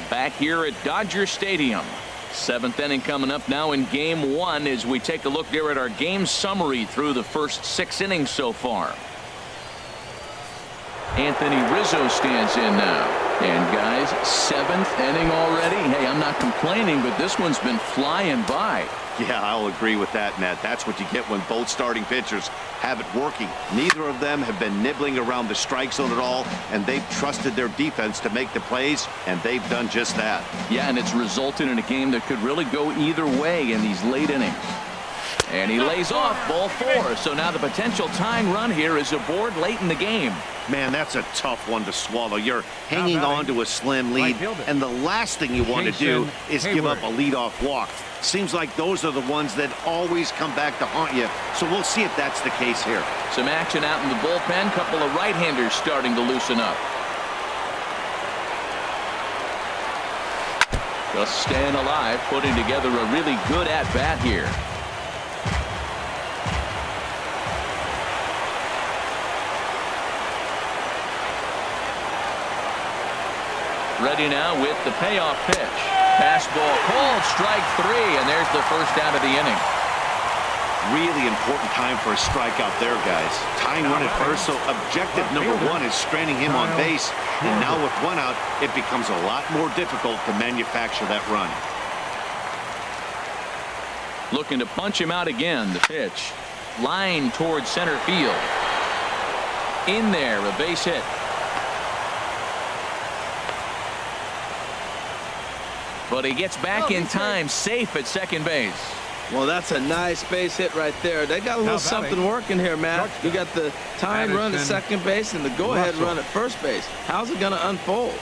back here at Dodger Stadium. 7th inning coming up now in game 1 as we take a look there at our game summary through the first 6 innings so far. Anthony Rizzo stands in now. And guys, 7th inning already. Hey, I'm not complaining, but this one's been flying by. Yeah, I'll agree with that, Matt. That's what you get when both starting pitchers have it working. Neither of them have been nibbling around the strike zone at all, and they've trusted their defense to make the plays, and they've done just that. Yeah, and it's resulted in a game that could really go either way in these late innings. And he lays off ball 4. So now the potential tying run here is aboard late in the game. Man, that's a tough one to swallow. You're hanging on to a slim lead, and the last thing you want to do is give up a leadoff walk. Seems like those are the ones that always come back to haunt you. So we'll see if that's the case here. Some action out in the bullpen. Couple of right-handers starting to loosen up. Just staying alive, putting together a really good at-bat here. Ready now with the payoff pitch. Fastball called, strike 3, and there's the first out of the inning. Really important time for a strikeout there, guys. Tying run at first, so objective number 1 is stranding him on base. And now with 1 out, it becomes a lot more difficult to manufacture that run. Looking to punch him out again. The pitch. Line towards center field. In there, a base hit. But he gets back in time, safe at second base. Well, that's a nice base hit right there. They got a little something working here, Matt. You got the tying run at second base and the go-ahead run at first base. How's it going to unfold?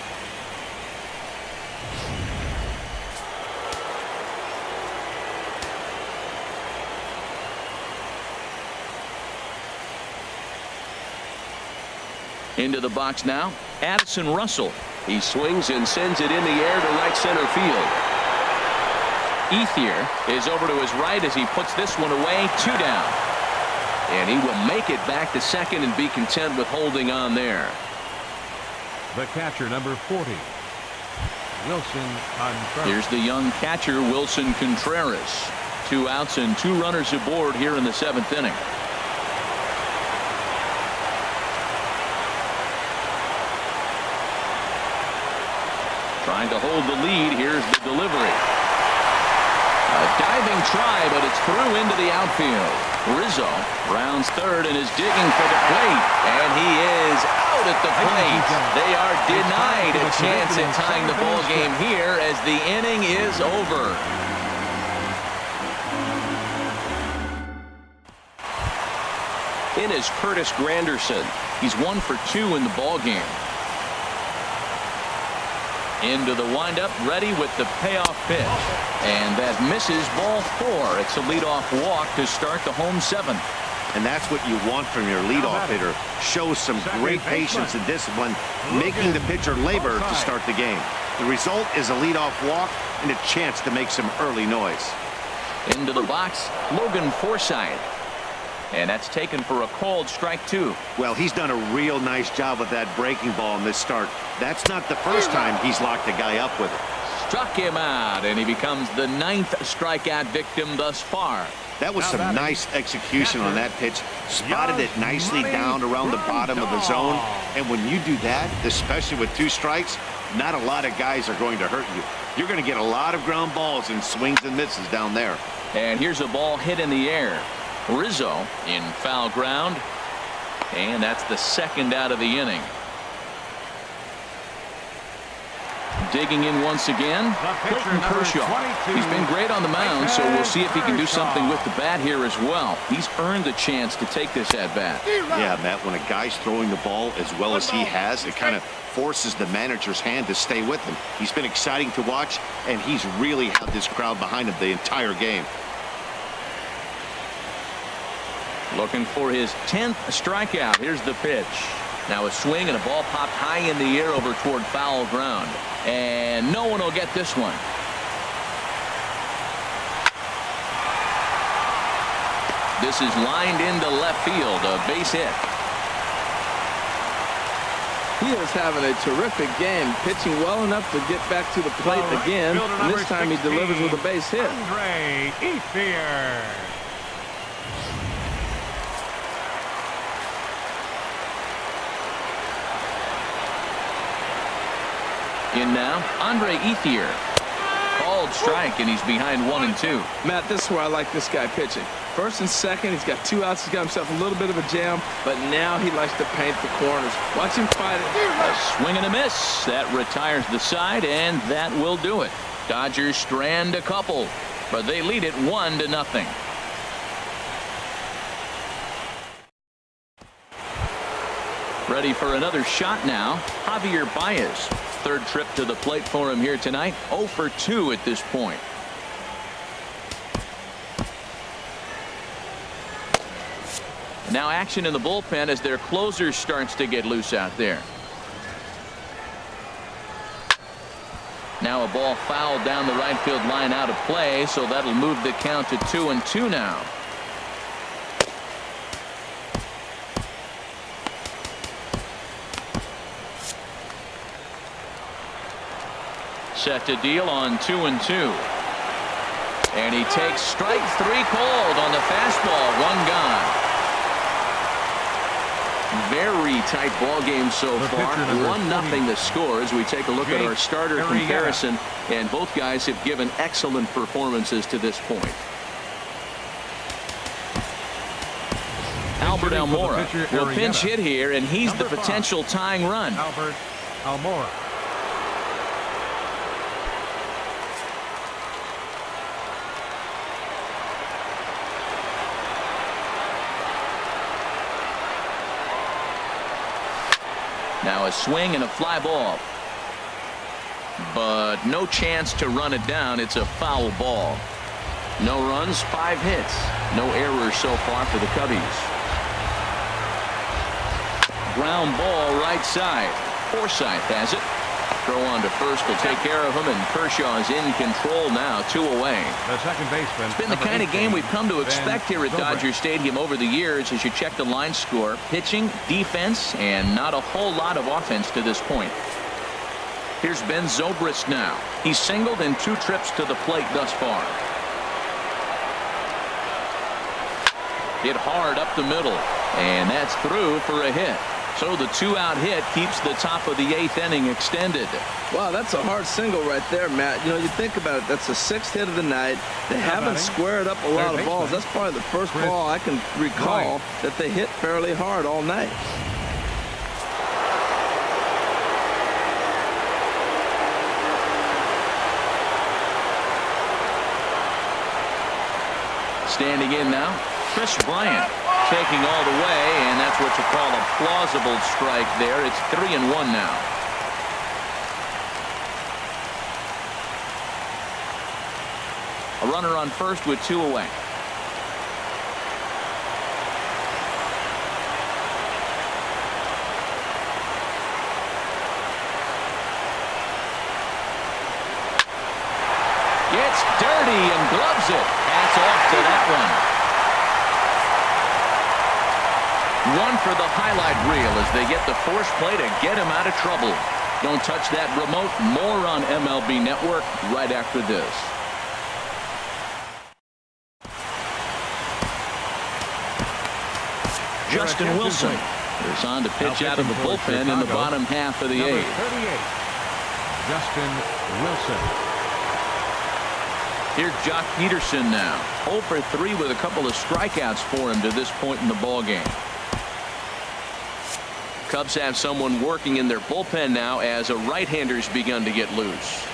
Into the box now, Addison Russell. He swings and sends it in the air to right center field. Ethier is over to his right as he puts this one away. 2 down. And he will make it back to second and be content with holding on there. The catcher, number 40, Wilson Contreras. Here's the young catcher, Wilson Contreras. 2 outs and 2 runners aboard here in the 7th inning. Trying to hold the lead. Here's the delivery. A diving try, but it's through into the outfield. Rizzo rounds third and is digging for the plate. And he is out at the plate. They are denied a chance at tying the ball game here as the inning is over. In is Curtis Granderson. He's 1 for 2 in the ball game. Into the windup, ready with the payoff pitch. And that misses ball 4. It's a leadoff walk to start the home 7th. And that's what you want from your leadoff hitter. Shows some great patience and discipline, making the pitcher labor to start the game. The result is a leadoff walk and a chance to make some early noise. Into the box, Logan Forsythe. And that's taken for a called strike 2. Well, he's done a real nice job with that breaking ball in this start. That's not the first time he's locked a guy up with it. Struck him out, and he becomes the 9th strikeout victim thus far. That was some nice execution on that pitch. Spotted it nicely down around the bottom of the zone. And when you do that, especially with 2 strikes, not a lot of guys are going to hurt you. You're going to get a lot of ground balls and swings and misses down there. And here's a ball hit in the air. Rizzo in foul ground, and that's the 2nd out of the inning. Digging in once again, Clayton Kershaw. He's been great on the mound, so we'll see if he can do something with the bat here as well. He's earned the chance to take this at bat. Yeah, Matt, when a guy's throwing the ball as well as he has, it kind of forces the manager's hand to stay with him. He's been exciting to watch, and he's really had this crowd behind him the entire game. Looking for his 10th strikeout. Here's the pitch. Now a swing and a ball popped high in the air over toward foul ground. And no one will get this one. This is lined into left field. A base hit. He is having a terrific game, pitching well enough to get back to the plate again. And this time he delivers with a base hit. Andre Ethier. In now, Andre Ethier. Called strike, and he's behind 1 and 2. Matt, this is where I like this guy pitching. First and second, he's got 2 outs. He's got himself a little bit of a jam, but now he likes to paint the corners. Watch him fight it. A swing and a miss. That retires the side, and that will do it. Dodgers strand a couple, but they lead it 1-0. Ready for another shot now, Javier Baez. Third trip to the plate for him here tonight. 0 for 2 at this point. Now action in the bullpen as their closer starts to get loose out there. Now a ball fouled down the right field line out of play, so that'll move the count to 2-2 now. Set to deal on 2-2. And he takes strike 3 called on the fastball. 1 gone. Very tight ball game so far. 1-0 the score as we take a look at our starter comparison. And both guys have given excellent performances to this point. Albert Almora will pinch hit here, and he's the potential tying run. Albert Almora. Now a swing and a fly ball. But no chance to run it down. It's a foul ball. No runs, 5 hits. No errors so far for the Cubbies. Ground ball right side. Forsythe has it. Throw on to first will take care of him, and Kershaw's in control now, 2 away. The second baseman. It's been the kind of game we've come to expect here at Dodger Stadium over the years as you check the line score. Pitching, defense, and not a whole lot of offense to this point. Here's Ben Zobrist now. He's singled in 2 trips to the plate thus far. Hit hard up the middle, and that's through for a hit. So the 2-out hit keeps the top of the 8th inning extended. Wow, that's a hard single right there, Matt. You know, you think about it, that's the 6th hit of the night. They haven't squared up a lot of balls. That's probably the first ball I can recall that they hit fairly hard all night. Standing in now, Chris Bryant. Taking all the way, and that's what you call a plausible strike there. It's 3-1 now. A runner on first with 2 away. Gets dirty and gloves it. Hats off to that one. 1 for the highlight reel as they get the force play to get him out of trouble. Don't touch that remote. More on MLB Network right after this. Justin Wilson is on to pitch out of the bullpen in the bottom half of the 8th. Justin Wilson. Here's Jock Peterson now. 0 for 3 with a couple of strikeouts for him to this point in the ball game. Cubs have someone working in their bullpen now as a right-hander's begun to get loose.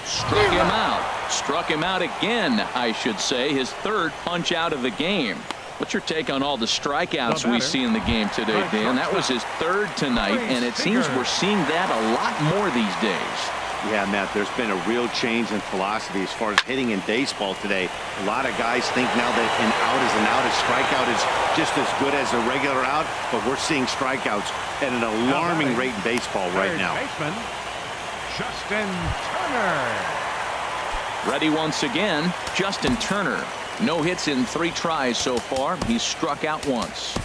Struck him out. Struck him out again, I should say. His 3rd punch out of the game. What's your take on all the strikeouts we see in the game today, Dan? That was his 3rd tonight, and it seems we're seeing that a lot more these days. Yeah, Matt, there's been a real change in philosophy as far as hitting in baseball today. A lot of guys think now that an out is an out, a strikeout is just as good as a regular out, but we're seeing strikeouts at an alarming rate in baseball right now. Baseman, Justin Turner. Ready once again, Justin Turner. No hits in 3 tries so far. He's struck out once.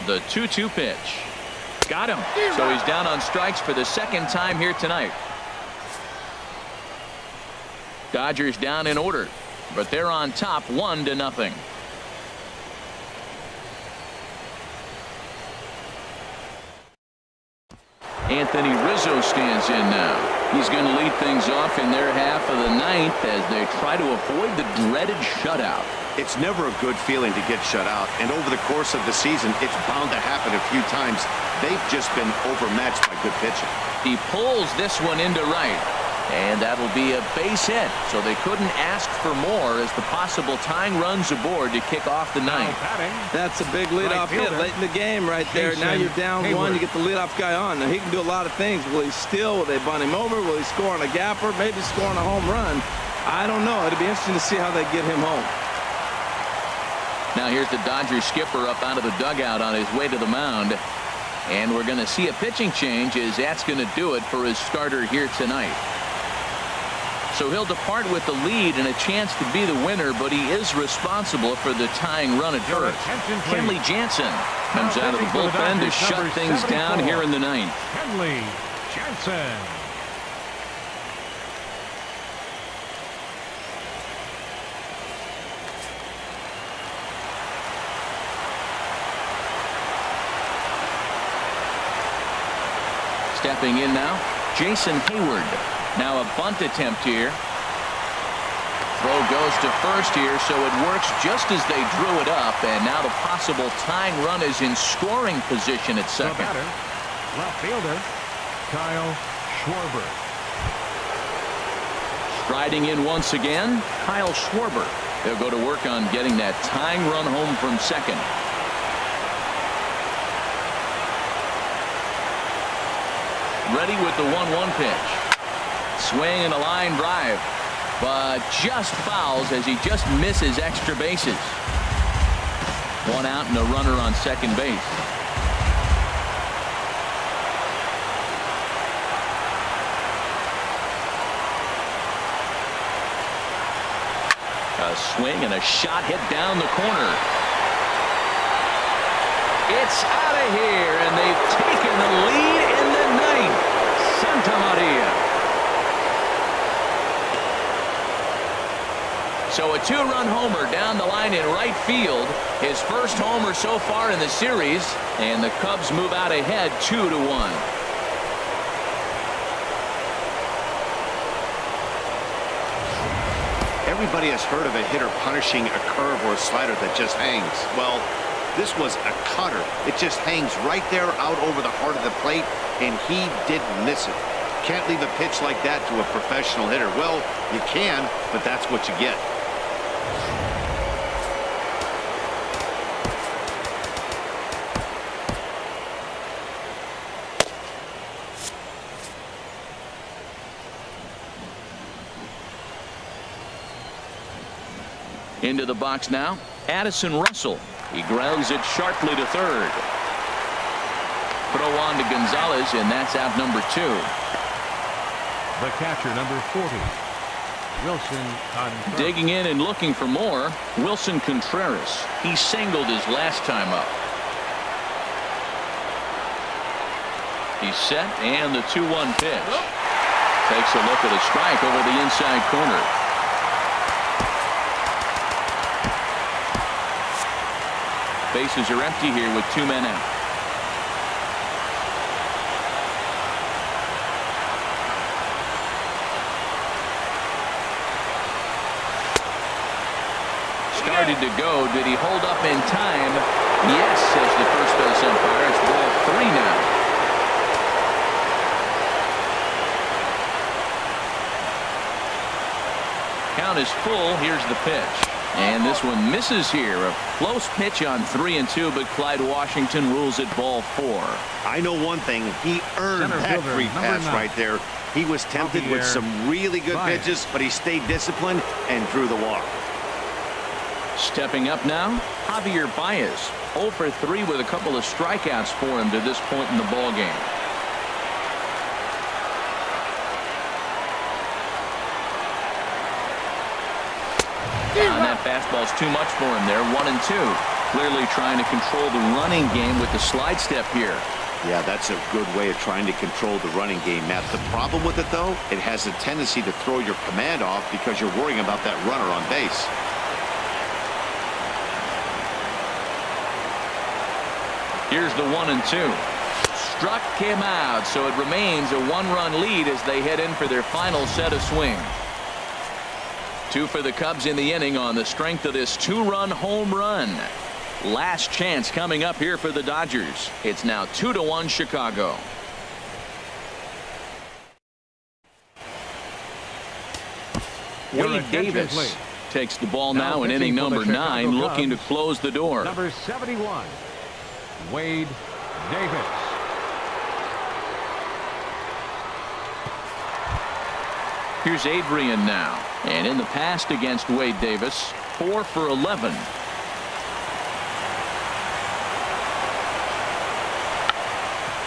The 2-2 pitch. Got him. So he's down on strikes for the second time here tonight. Dodgers down in order, but they're on top 1-0. Anthony Rizzo stands in now. He's going to lead things off in their half of the ninth as they try to avoid the dreaded shutout. It's never a good feeling to get shut out, and over the course of the season, it's bound to happen a few times. They've just been overmatched by good pitching. He pulls this one into right, and that'll be a base hit, so they couldn't ask for more as the possible tying runs aboard to kick off the ninth. That's a big leadoff hit late in the game right there. Now you're down one, you get the leadoff guy on. Now he can do a lot of things. Will he steal? Will they bunt him over? Will he score on a gapper? Maybe score on a home run. I don't know. It'll be interesting to see how they get him home. Now here's the Dodgers skipper up out of the dugout on his way to the mound. And we're going to see a pitching change as that's going to do it for his starter here tonight. So he'll depart with the lead and a chance to be the winner, but he is responsible for the tying run at first. Kenley Jansen comes out of the bullpen to shut things down here in the ninth. Kenley Jansen. Stepping in now, Jason Hayward. Now a bunt attempt here. Throw goes to first here, so it works just as they drew it up, and now the possible tying run is in scoring position at second. The batter, left fielder, Kyle Schwarber. Striding in once again, Kyle Schwarber. They'll go to work on getting that tying run home from second. Ready with the 1-1 pitch. Swing and a line drive, but just fouls as he just misses extra bases. One out and a runner on second base. A swing and a shot hit down the corner. It's out of here, and they've taken the lead in the ninth. Santa Maria. So a 2-run homer down the line in right field. His first homer so far in the series, and the Cubs move out ahead 2-1. Everybody has heard of a hitter punishing a curve or a slider that just hangs. Well, this was a cutter. It just hangs right there out over the heart of the plate, and he didn't miss it. Can't leave a pitch like that to a professional hitter. Well, you can, but that's what you get. Into the box now, Addison Russell. He grounds it sharply to third. Throw on to Gonzalez, and that's out number 2. The catcher, number 40, Wilson Contreras. Digging in and looking for more, Wilson Contreras. He singled his last time up. He's set, and the 2-1 pitch. Takes a look at a strike over the inside corner. Bases are empty here with 2 men out. Started to go. Did he hold up in time? Yes, says the first base umpire. It's ball 3 now. Count is full. Here's the pitch. And this one misses here. A close pitch on 3-2, but Clyde Washington rules it ball 4. I know one thing. He earned that free pass right there. He was tempted with some really good pitches, but he stayed disciplined and drew the walk. Stepping up now, Javier Baez. 0 for 3 with a couple of strikeouts for him to this point in the ball game. And that fastball's too much for him there. 1-2. Clearly trying to control the running game with the slide step here. Yeah, that's a good way of trying to control the running game, Matt. The problem with it, though, it has a tendency to throw your command off because you're worrying about that runner on base. Here's the 1-2. Struck him out, so it remains a one-run lead as they head in for their final set of swings. 2 for the Cubs in the inning on the strength of this 2-run home run. Last chance coming up here for the Dodgers. It's now 2-1 Chicago. Wade Davis takes the ball now in inning number 9, looking to close the door. Number 71, Wade Davis. Here's Adrian now, and in the past against Wade Davis, 4 for 11.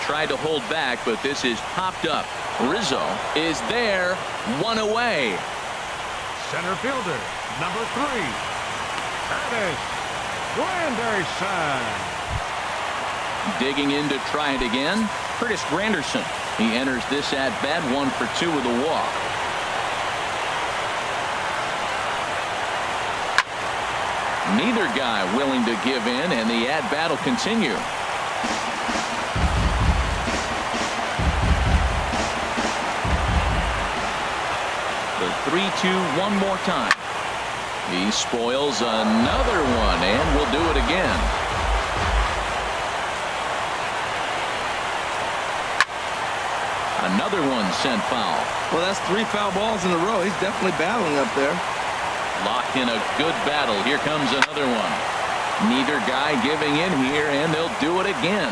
Tried to hold back, but this is popped up. Rizzo is there, 1 away. Center fielder, number 3, Curtis Granderson. Digging in to try it again, Curtis Granderson. He enters this at bat 1 for 2 with a walk. Neither guy willing to give in, and the at-bat will continue. The 3-2 one more time. He spoils another one, and will do it again. Another one sent foul. Well, that's 3 foul balls in a row. He's definitely battling up there. Locked in a good battle. Here comes another one. Neither guy giving in here, and they'll do it again.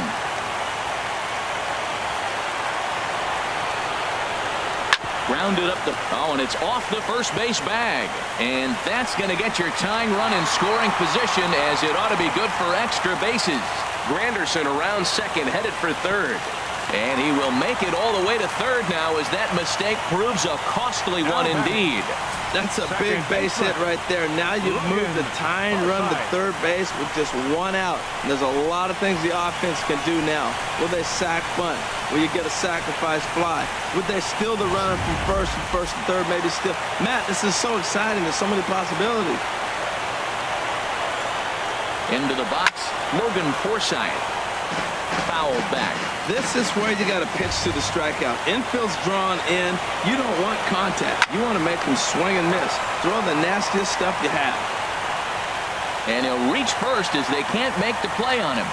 Grounded up the and it's off the first base bag, and that's going to get your tying run in scoring position, as it ought to be good for extra bases. Granderson around second, headed for third, and he will make it all the way to third now, as that mistake proves a costly one indeed. That's a big base hit right there. Now you've moved the tying run to third base with just 1 out. And there's a lot of things the offense can do now. Will they sack bunt? Will you get a sacrifice fly? Would they steal the runner from first and third, maybe still? Matt, this is so exciting. There's so many possibilities. Into the box, Logan Forsythe. Foul back. This is where you got to pitch to the strikeout. Infield's drawn in. You don't want contact. You want to make them swing and miss. Throw the nastiest stuff you have. And he'll reach first as they can't make the play on him.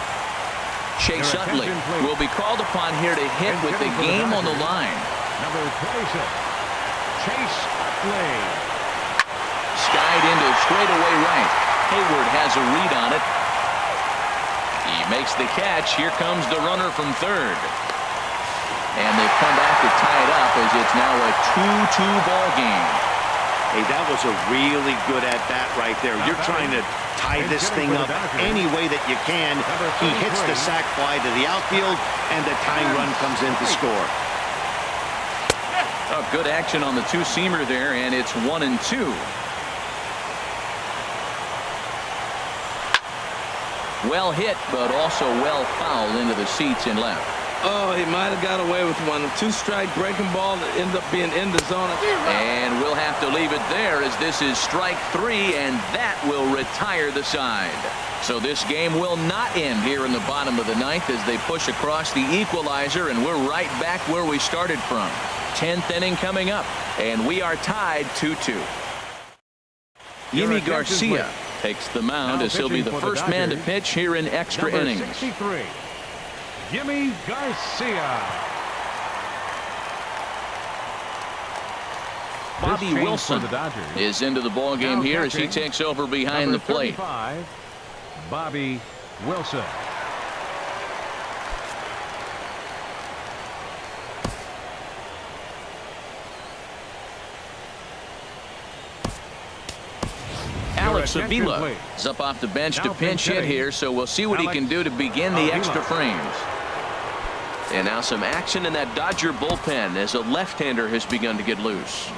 Chase Utley will be called upon here to hit with the game on the line. Number 26, Chase Utley. Skied into straightaway right. Hayward has a read on it. He makes the catch. Here comes the runner from third. And they've come back to tie it up, as it's now a 2-2 ball game. Hey, that was a really good at-bat right there. You're trying to tie this thing up any way that you can. He hits the sac fly to the outfield, and the tying run comes in to score. Oh, good action on the two-seamer there, and it's 1-2. Well hit, but also well fouled into the seats in left. Oh, he might have got away with one. A 2-strike breaking ball that ended up being in the zone. And we'll have to leave it there, as this is strike 3, and that will retire the side. So this game will not end here in the bottom of the 9th as they push across the equalizer, and we're right back where we started from. 10th inning coming up, and we are tied 2-2. Yimi Garcia takes the mound, as he'll be the first man to pitch here in extra innings. 63, Yimi Garcia. Bobby Wilson is into the ball game here as he takes over behind the plate. 35, Bobby Wilson. Alex Avila is up off the bench to pinch hit here, so we'll see what he can do to begin the extra frames. And now some action in that Dodger bullpen as a left-hander has begun to get loose.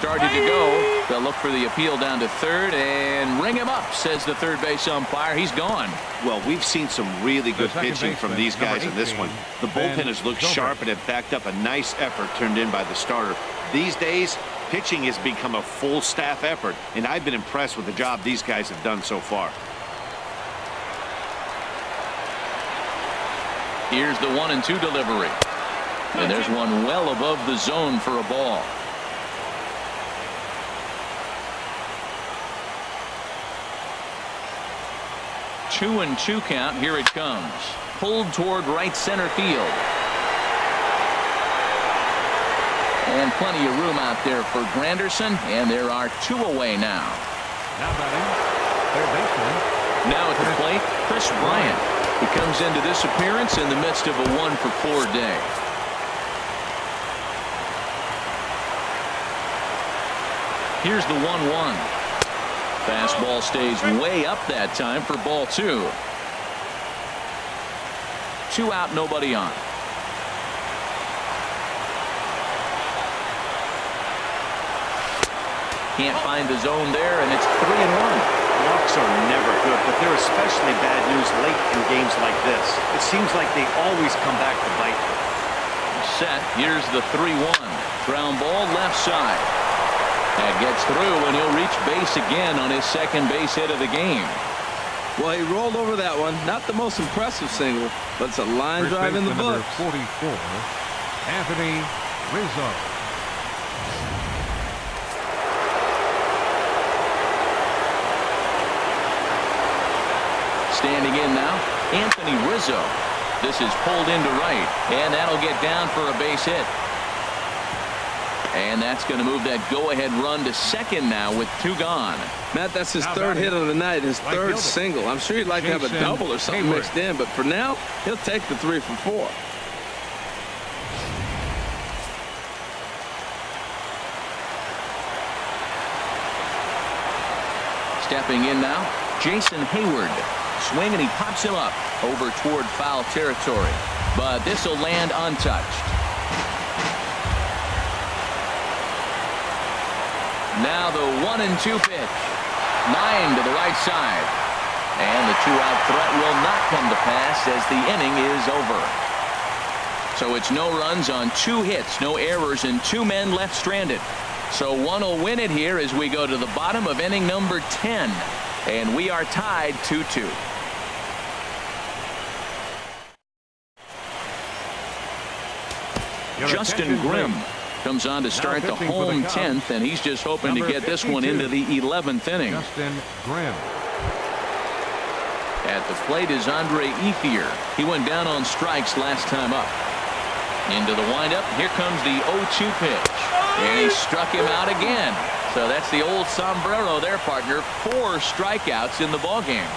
started to go. They'll look for the appeal down to third and ring him up, says the third base umpire. He's gone. Well, we've seen some really good pitching from these guys in this one. The bullpen has looked sharp and have backed up a nice effort turned in by the starter. These days, pitching has become a full staff effort, and I've been impressed with the job these guys have done so far. Here's the 1-2 delivery. And there's one well above the zone for a ball. Two and two count. Here it comes. Pulled toward right center field. And plenty of room out there for Granderson. And there are two away now. Now batting, third baseman. Now at the plate, Chris Bryant. He comes into this appearance in the midst of a 1-for-4 day. Here's the 1-1. Fastball stays way up that time for ball 2. 2 out, nobody on. Can't find the zone there, and it's 3-1. Walks are never good, but they're especially bad news late in games like this. It seems like they always come back to bite you. Set. Here's the 3-1. Ground ball left side. That gets through, and he'll reach base again on his second base hit of the game. Well, he rolled over that one. Not the most impressive single, but it's a line drive in the books. Number 44, Anthony Rizzo. Standing in now, Anthony Rizzo. This is pulled into right, and that'll get down for a base hit. And that's going to move that go-ahead run to second now with 2 gone. Matt, that's his third hit of the night, his third single. I'm sure he'd like to have a double or something mixed in, but for now, he'll take the 3 for 4. Stepping in now, Jason Hayward. Swing, and he pops him up over toward foul territory. But this will land untouched. Now the 1-2 pitch. Line to the right side. And the 2-out threat will not come to pass as the inning is over. So it's no runs on 2 hits, no errors, and 2 men left stranded. So one will win it here as we go to the bottom of inning number 10. And we are tied 2-2. Justin Grimm comes on to start the home 10th, and he's just hoping to get this one into the 11th inning. Justin Grimm. At the plate is Andre Ethier. He went down on strikes last time up. Into the windup. Here comes the 0-2 pitch. And he struck him out again. So that's the old sombrero there, partner. 4 strikeouts in the ballgame.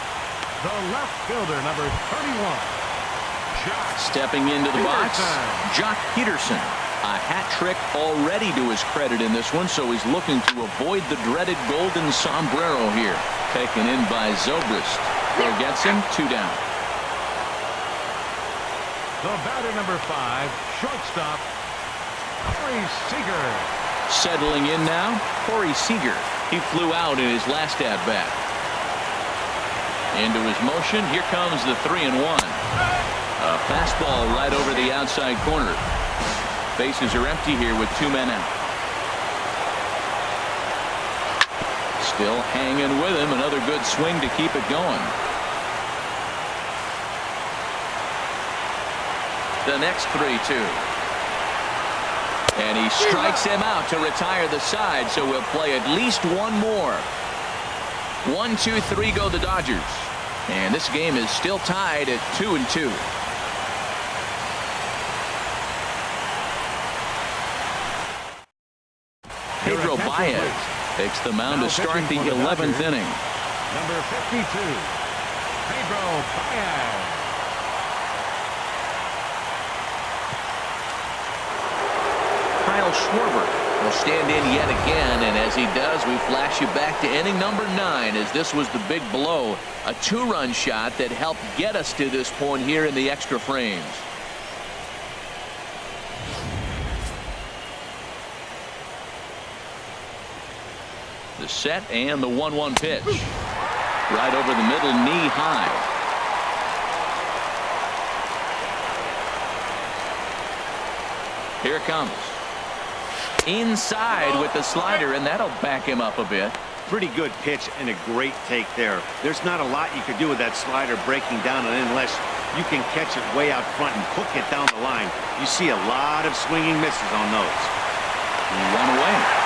The left fielder, number 31. Stepping into the box, Jock Peterson. A hat trick already to his credit in this one, so he's looking to avoid the dreaded golden sombrero here. Taken in by Zobrist. Who gets him 2 down. The batter, number 5, shortstop, Corey Seager. Settling in now, Corey Seager. He flew out in his last at-bat. Into his motion, here comes the 3-1. A fastball right over the outside corner. Bases are empty here with 2 men out. Still hanging with him. Another good swing to keep it going. The next 3-2. And he strikes him out to retire the side, so we'll play at least one more. 1, 2, 3 go the Dodgers. And this game is still tied at 2-2. Pedro Baez takes the mound to start the 11th inning. Number 52, Pedro Baez. Kyle Schwarber will stand in yet again, and as he does, we flash you back to inning number 9, as this was the big blow. A 2-run shot that helped get us to this point here in the extra frames. the set and the 1-1 pitch. Right over the middle, knee high. Here it comes. Inside with the slider, and that'll back him up a bit. Pretty good pitch and a great take there. There's not a lot you could do with that slider breaking down and unless you can catch it way out front and hook it down the line. You see a lot of swinging misses on those. One away.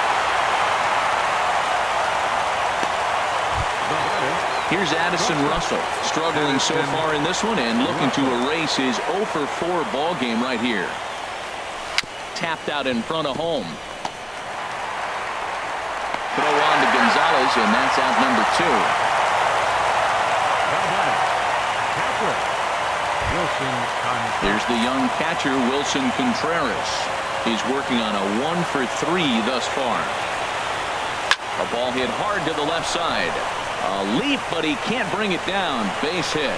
Here's Addison Russell, struggling so far in this one and looking to erase his 0 for 4 ball game right here. Tapped out in front of home. Throw on to Gonzalez, and that's out number 2. Here's the young catcher, Wilson Contreras. He's working on a 1 for 3 thus far. A ball hit hard to the left side. A leap, but he can't bring it down. Base hit.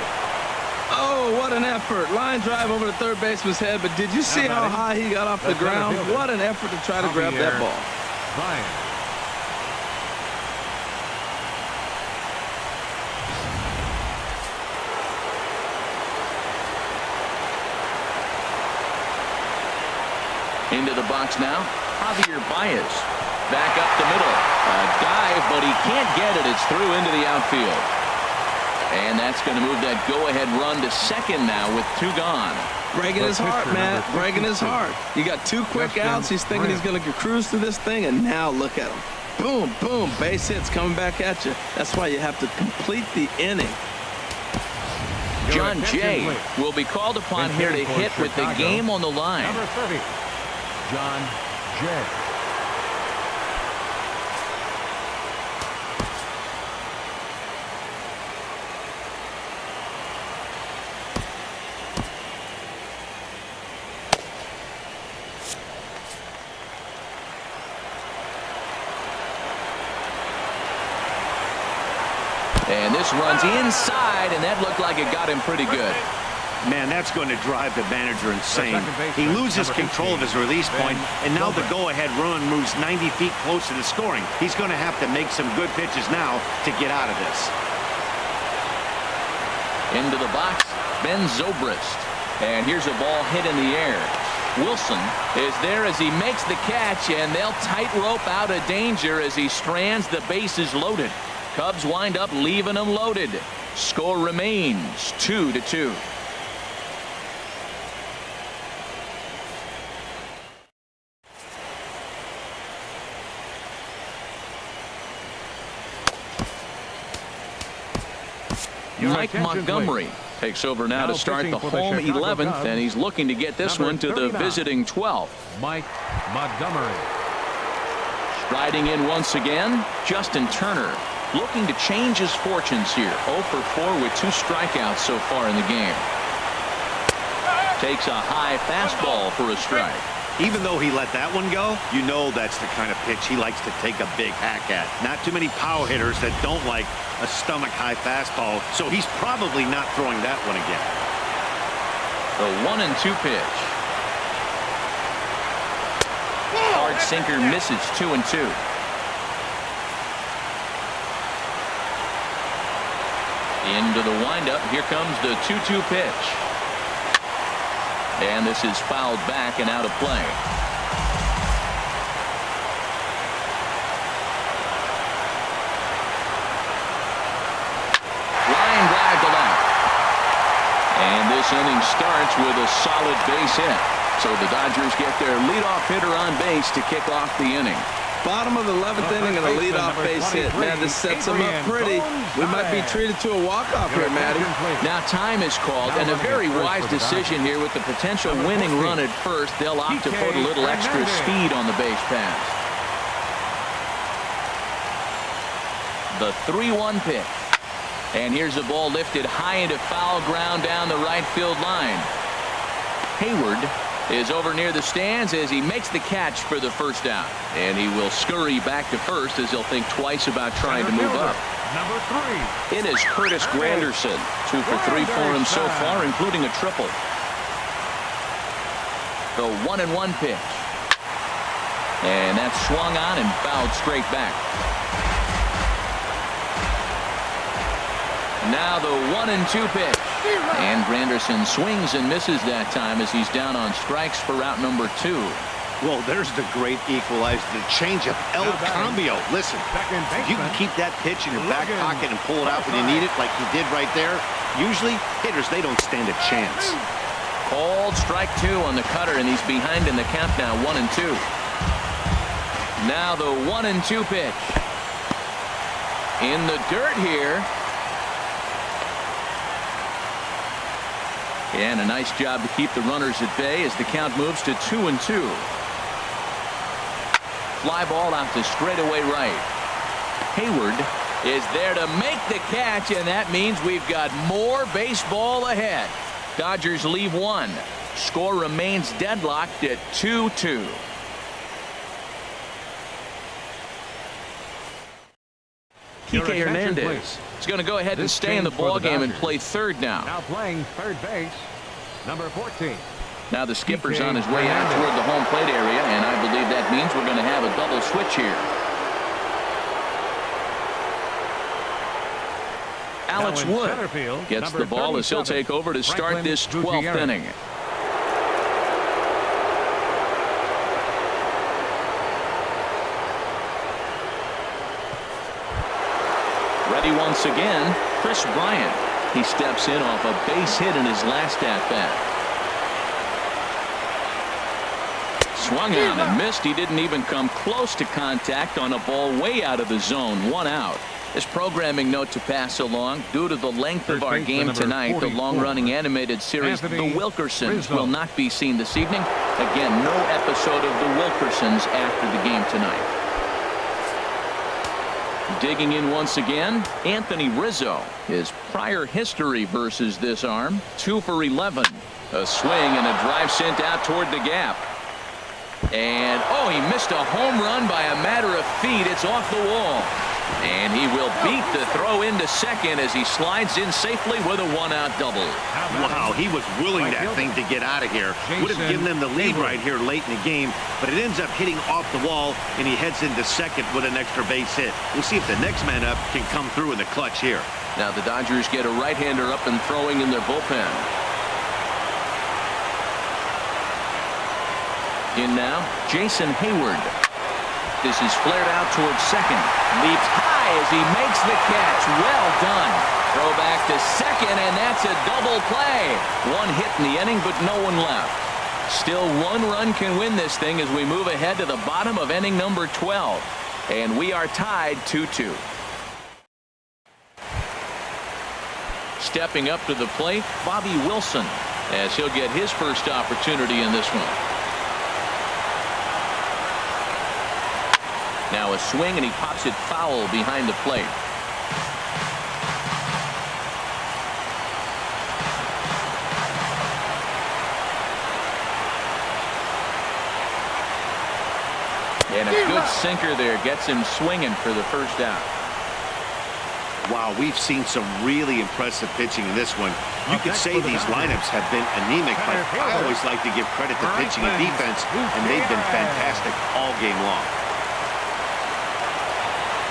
Oh, what an effort. Line drive over the third baseman's head, but did you see how high he got off the ground? What an effort to try to grab that ball. Into the box now, Javier Baez. Back up the middle. A dive, but he can't get it. It's through into the outfield. And that's going to move that go-ahead run to second now with 2 gone. Breaking his heart, Matt. Breaking his heart. You got 2 quick outs. He's thinking he's going to cruise through this thing, and now look at him. Boom, boom. Base hits coming back at you. That's why you have to complete the inning. John Jay will be called upon here to hit with the game on the line. Number 30, John Jay. And this runs inside, and that looked like it got him pretty good. Man, that's going to drive the manager insane. He loses control of his release point, and now the go-ahead run moves 90 feet closer to scoring. He's going to have to make some good pitches now to get out of this. Into the box, Ben Zobrist. And here's a ball hit in the air. Wilson is there as he makes the catch, and they'll tightrope out of danger as he strands the bases loaded. Cubs wind up leaving them loaded. Score remains 2-2. Mike Montgomery takes over now to start the home 11th, and he's looking to get this one to the visiting 12th. Mike Montgomery. Striding in once again, Justin Turner. Looking to change his fortunes here. 0 for 4 with 2 strikeouts so far in the game. Takes a high fastball for a strike. Even though he let that one go, you know that's the kind of pitch he likes to take a big hack at. Not too many power hitters that don't like a stomach-high fastball, so he's probably not throwing that one again. The 1-2 pitch. Hard sinker misses 2-2. Into the windup. Here comes the 2-2 pitch. And this is fouled back and out of play. Line drive to left. And this inning starts with a solid base hit. So the Dodgers get their leadoff hitter on base to kick off the inning. Bottom of the 11th inning and a leadoff base hit. Man, this sets him up pretty. We might be treated to a walk-off here, Matty. Now time is called, and a very wise decision here with the potential winning run at first. They'll opt to put a little extra speed on the base pass. The 3-1 pitch. And here's a ball lifted high into foul ground down the right field line. Hayward is over near the stands as he makes the catch for the first down. And he will scurry back to first as he'll think twice about trying to move up. Number 3. It is Curtis Granderson. 2 for 3 for him so far, including a triple. The 1-1 pitch. And that's swung on and fouled straight back. Now the 1-2 pitch. And Granderson swings and misses that time as he's down on strikes for route number 2. Well, there's the great equalizer, the changeup, El Cambio. Listen, if you can keep that pitch in your back pocket and pull it out when you need it like he did right there, usually hitters, they don't stand a chance. Called strike 2 on the cutter, and he's behind in the count now, 1-2. Now the 1-2 pitch. In the dirt here. And a nice job to keep the runners at bay as the count moves to 2-2. Fly ball out to straightaway right. Hayward is there to make the catch, and that means we've got more baseball ahead. Dodgers leave 1. Score remains deadlocked at 2-2. Kike Hernandez is going to go ahead and stay in the ballgame and play third now. Now playing third base, number 14. Now the skipper's on his way out toward the home plate area, and I believe that means we're going to have a double switch here. Alex Wood gets the ball as he'll take over to start this 12th inning. Ready once again, Chris Bryant. He steps in off a base hit in his last at-bat. Swung on and missed. He didn't even come close to contact on a ball way out of the zone. 1 out. This programming note to pass along: due to the length of our game tonight, the long-running animated series The Wilkersons will not be seen this evening. Again, no episode of The Wilkersons after the game tonight. Digging in once again, Anthony Rizzo. His prior history versus this arm: 2 for 11. A swing and a drive sent out toward the gap. And oh, he missed a home run by a matter of feet. It's off the wall. And he will beat the throw into second as he slides in safely with a 1-out double. Wow, he was willing that thing to get out of here. Would have given them the lead right here late in the game, but it ends up hitting off the wall, and he heads into second with an extra base hit. We'll see if the next man up can come through in the clutch here. Now the Dodgers get a right-hander up and throwing in their bullpen. In now, Jason Hayward. This is flared out towards second. Leaps high as he makes the catch. Well done. Throw back to second, and that's a double play. 1 hit in the inning, but no one left. Still 1 run can win this thing as we move ahead to the bottom of inning number 12. And we are tied 2-2. Stepping up to the plate, Bobby Wilson, as he'll get his first opportunity in this one. Now a swing, and he pops it foul behind the plate. And a good sinker there gets him swinging for the first out. Wow, we've seen some really impressive pitching in this one. You could say these lineups have been anemic, but I always like to give credit to pitching and defense, and they've been fantastic all game long.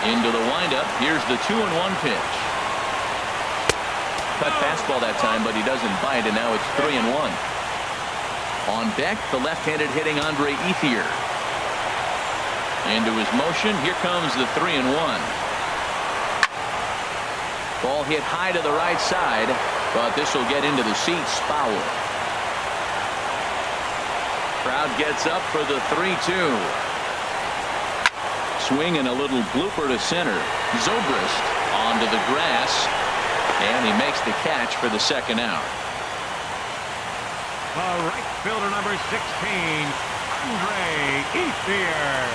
Into the windup. Here's the 2-1 pitch. Cut fastball that time, but he doesn't bite, and now it's 3-1. On deck, the left-handed hitting Andre Ethier. Into his motion. Here comes the 3-1. Ball hit high to the right side, but this will get into the seats. Foul. Crowd gets up for the 3-2. Swing and a little blooper to center. Zobrist onto the grass, and he makes the catch for the second out. The right fielder, number 16, Andre Ethier.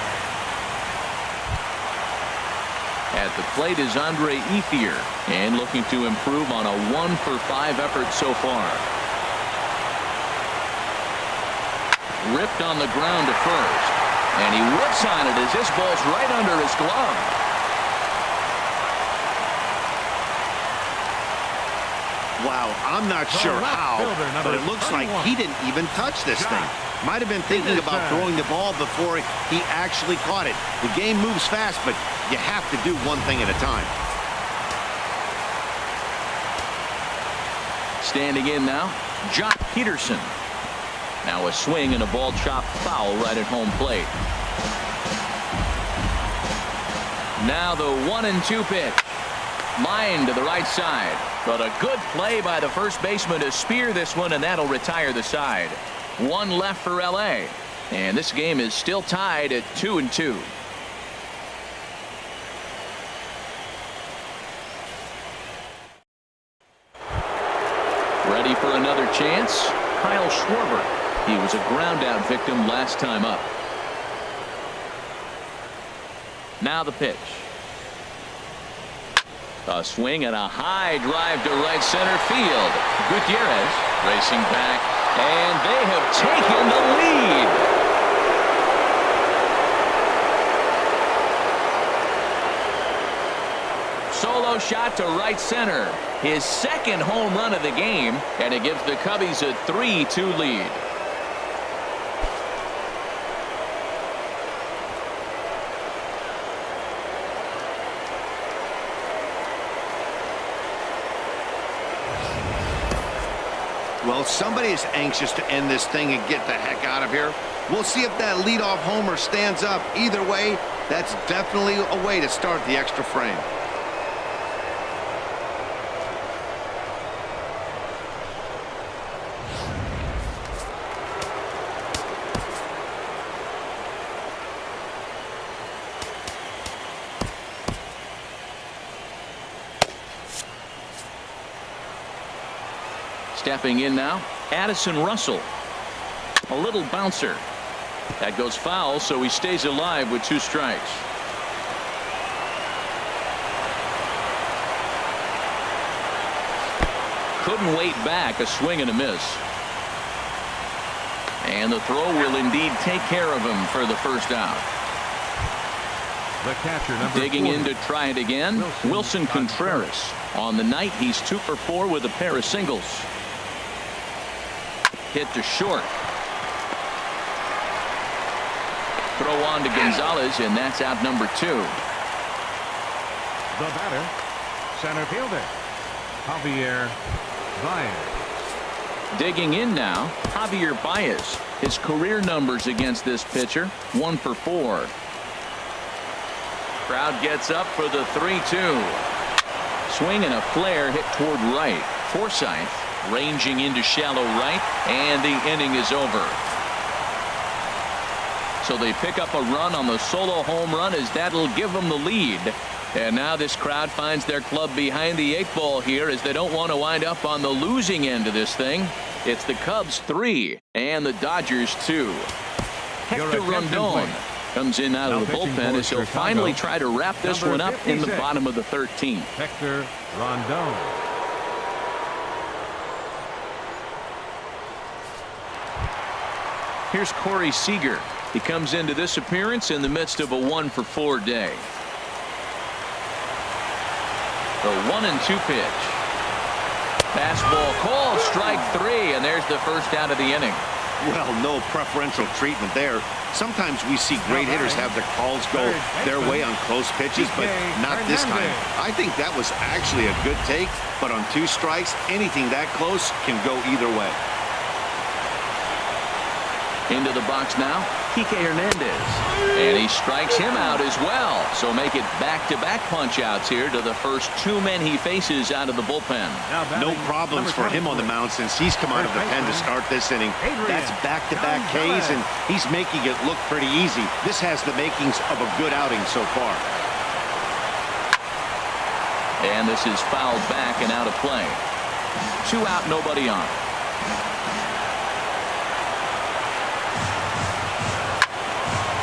At the plate is Andre Ethier, and looking to improve on a 1-for-5 effort so far. Ripped on the ground to first. And he whips on it as this ball's right under his glove. Wow, I'm not sure how, but it looks like he didn't even touch this thing. Might have been thinking about throwing the ball before he actually caught it. The game moves fast, but you have to do one thing at a time. Standing in now, Jock Peterson. Now a swing and a ball chopped foul right at home plate. Now the 1-2 pitch. Line to the right side. But a good play by the first baseman to spear this one, and that'll retire the side. One left for L.A. And this game is still tied at 2-2. Ready for another chance? Kyle Schwarber. He was a ground out victim last time up. Now the pitch. A swing and a high drive to right center field. Gutierrez racing back, and they have taken the lead. Solo shot to right center. His second home run of the game, and it gives the Cubbies a 3-2 lead. Well, somebody is anxious to end this thing and get the heck out of here. We'll see if that leadoff homer stands up. Either way, that's definitely a way to start the extra frame. Stepping in now, Addison Russell. A little bouncer. That goes foul, so he stays alive with 2 strikes. Couldn't wait back, a swing and a miss. And the throw will indeed take care of him for the first out. The catcher, number Digging 40. in to try it again, Wilson Contreras. On the night, he's 2 for 4 with a pair of singles. Hit to short. Throw on to Gonzalez, and that's out number 2. The batter, center fielder, Javier Baez. Digging in now, Javier Baez. His career numbers against this pitcher, 1 for 4. Crowd gets up for the 3-2. Swing and a flare hit toward right. Forsythe ranging into shallow right, and the inning is over. So they pick up a run on the solo home run, as that'll give them the lead. And now this crowd finds their club behind the 8 ball here, as they don't want to wind up on the losing end of this thing. It's the Cubs 3 and the Dodgers 2. Hector Rondon comes in out of the bullpen as he'll finally try to wrap this one up in the bottom of the 13th. Hector Rondon. Here's Corey Seager. He comes into this appearance in the midst of a 1 for 4 day. The 1-2 pitch. Fastball called, strike 3, and there's the first out of the inning. Well, no preferential treatment there. Sometimes we see great hitters have their calls go their way on close pitches, but not this time. I think that was actually a good take, but on 2 strikes, anything that close can go either way. Into the box now, Kike Hernandez. And he strikes him out as well. So make it back-to-back punch-outs here to the first 2 men he faces out of the bullpen. No problems for him on the mound since he's come out of the pen to start this inning. That's back-to-back Ks, and he's making it look pretty easy. This has the makings of a good outing so far. And this is fouled back and out of play. 2 out, nobody on.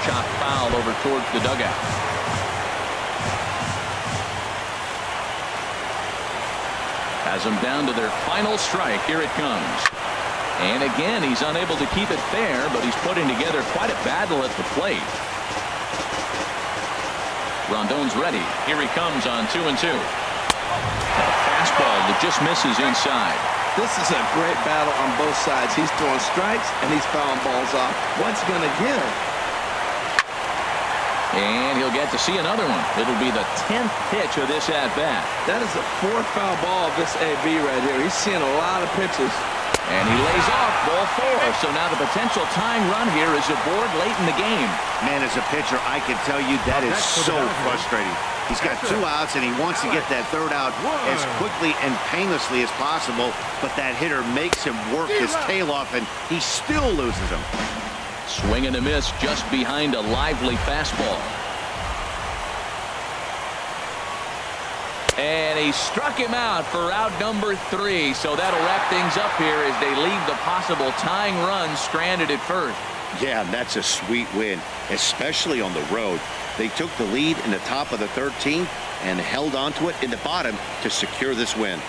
Chop foul over towards the dugout. Has them down to their final strike. Here it comes. And again, he's unable to keep it fair, but he's putting together quite a battle at the plate. Rondon's ready. Here he comes on 2-2. A fastball that just misses inside. This is a great battle on both sides. He's throwing strikes, and he's fouling balls off. What's going to give? And he'll get to see another one. It'll be the 10th pitch of this at-bat. That is the 4th foul ball of this AB right here. He's seeing a lot of pitches. And he lays off ball 4. So now the potential tying run here is aboard late in the game. Man, as a pitcher, I can tell you that is so frustrating. He's got 2 outs, and he wants to get that 3rd out as quickly and painlessly as possible, but that hitter makes him work his tail off, and he still loses him. Swing and a miss just behind a lively fastball. And he struck him out for out number 3. So that'll wrap things up here as they leave the possible tying run stranded at first. Yeah, that's a sweet win, especially on the road. They took the lead in the top of the 13th and held on to it in the bottom to secure this win.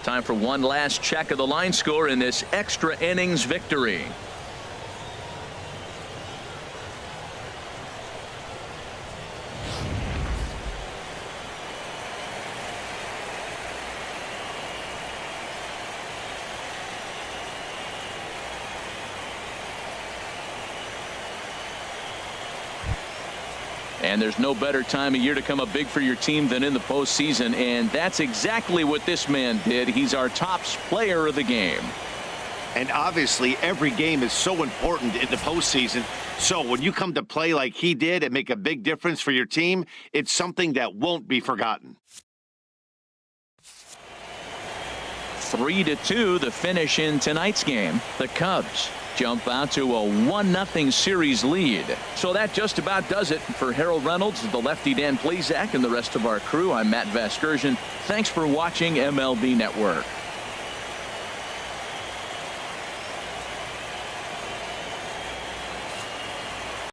Time for one last check of the line score in this extra innings victory. And there's no better time of year to come up big for your team than in the postseason, and that's exactly what this man did. He's our top player of the game. And obviously, every game is so important in the postseason. So when you come to play like he did and make a big difference for your team, it's something that won't be forgotten. 3-2 the finish in tonight's game. The Cubs jump out to a 1-0 series lead. So that just about does it for Harold Reynolds, the lefty Dan Plezak, and the rest of our crew. I'm Matt Vasgersian. Thanks for watching MLB Network.